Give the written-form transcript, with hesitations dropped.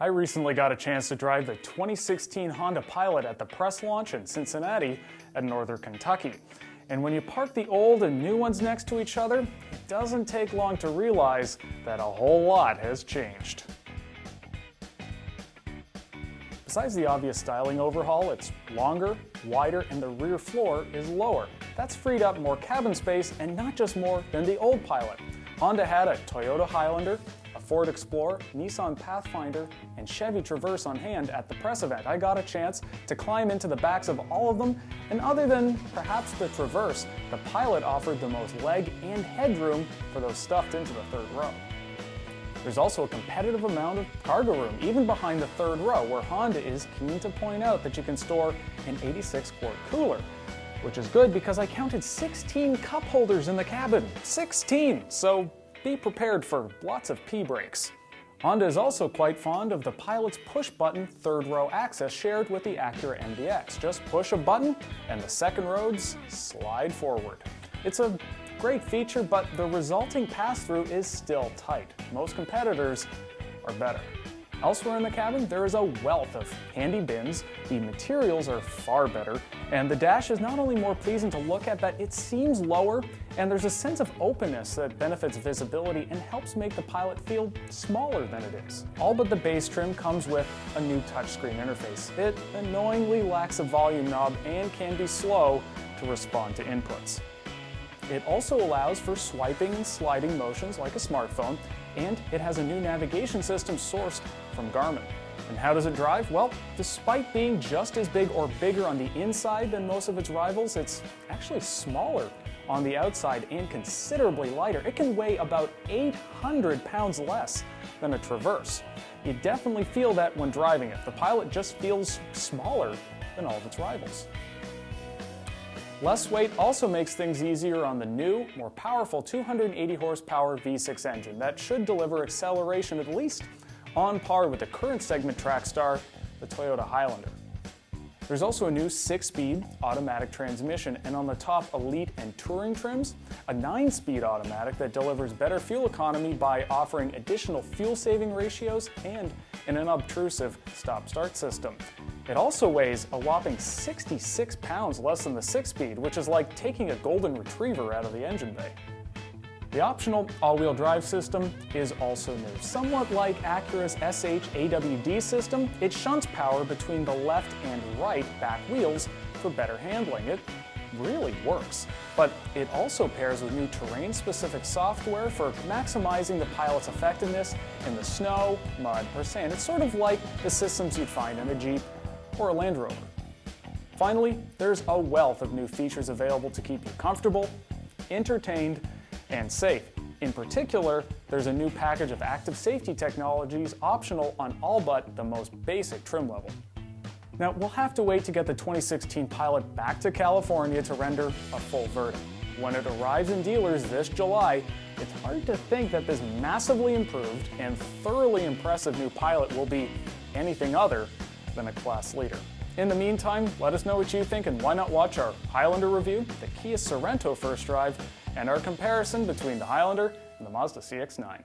I recently got a chance to drive the 2016 Honda Pilot at the press launch in Cincinnati at Northern Kentucky. And when you park the old and new ones next to each other, it doesn't take long to realize that a whole lot has changed. Besides the obvious styling overhaul, it's longer, wider, and the rear floor is lower. That's freed up more cabin space, and not just more than the old Pilot. Honda had a Toyota Highlander, a Ford Explorer, Nissan Pathfinder, and Chevy Traverse on hand at the press event. I got a chance to climb into the backs of all of them, and other than perhaps the Traverse, the Pilot offered the most leg and headroom for those stuffed into the third row. There's also a competitive amount of cargo room, even behind the third row, where Honda is keen to point out that you can store an 86-quart cooler, which is good because I counted 16 cup holders in the cabin. 16! So be prepared for lots of pee breaks. Honda is also quite fond of the Pilot's push-button third-row access shared with the Acura MDX. Just push a button and the second rows slide forward. It's a great feature, but the resulting pass-through is still tight. Most competitors are better. Elsewhere in the cabin, there is a wealth of handy bins, the materials are far better, and the dash is not only more pleasing to look at, but it seems lower, and there's a sense of openness that benefits visibility and helps make the Pilot feel smaller than it is. All but the base trim comes with a new touchscreen interface. It annoyingly lacks a volume knob and can be slow to respond to inputs. It also allows for swiping and sliding motions like a smartphone, and it has a new navigation system sourced from Garmin. And how does it drive? Well, despite being just as big or bigger on the inside than most of its rivals, it's actually smaller on the outside and considerably lighter. It can weigh about 800 pounds less than a Traverse. You definitely feel that when driving it. The Pilot just feels smaller than all of its rivals. Less weight also makes things easier on the new, more powerful 280 horsepower V6 engine that should deliver acceleration at least on par with the current segment track star, the Toyota Highlander. There's also a new 6-speed automatic transmission, and on the top Elite and Touring trims, a 9-speed automatic that delivers better fuel economy by offering additional fuel-saving ratios and an unobtrusive stop-start system. It also weighs a whopping 66 pounds less than the 6-speed, which is like taking a golden retriever out of the engine bay. The optional all-wheel drive system is also new. Somewhat like Acura's SH AWD system, it shunts power between the left and right back wheels for better handling. It really works. But it also pairs with new terrain-specific software for maximizing the Pilot's effectiveness in the snow, mud, or sand. It's sort of like the systems you'd find in a Jeep or a Land Rover. Finally, there's a wealth of new features available to keep you comfortable, entertained, and safe. In particular, there's a new package of active safety technologies optional on all but the most basic trim level. Now, we'll have to wait to get the 2016 Pilot back to California to render a full verdict. When it arrives in dealers this July, it's hard to think that this massively improved and thoroughly impressive new Pilot will be anything other than a class leader. In the meantime, let us know what you think, and why not watch our Highlander review, the Kia Sorento first drive, and our comparison between the Highlander and the Mazda CX-9.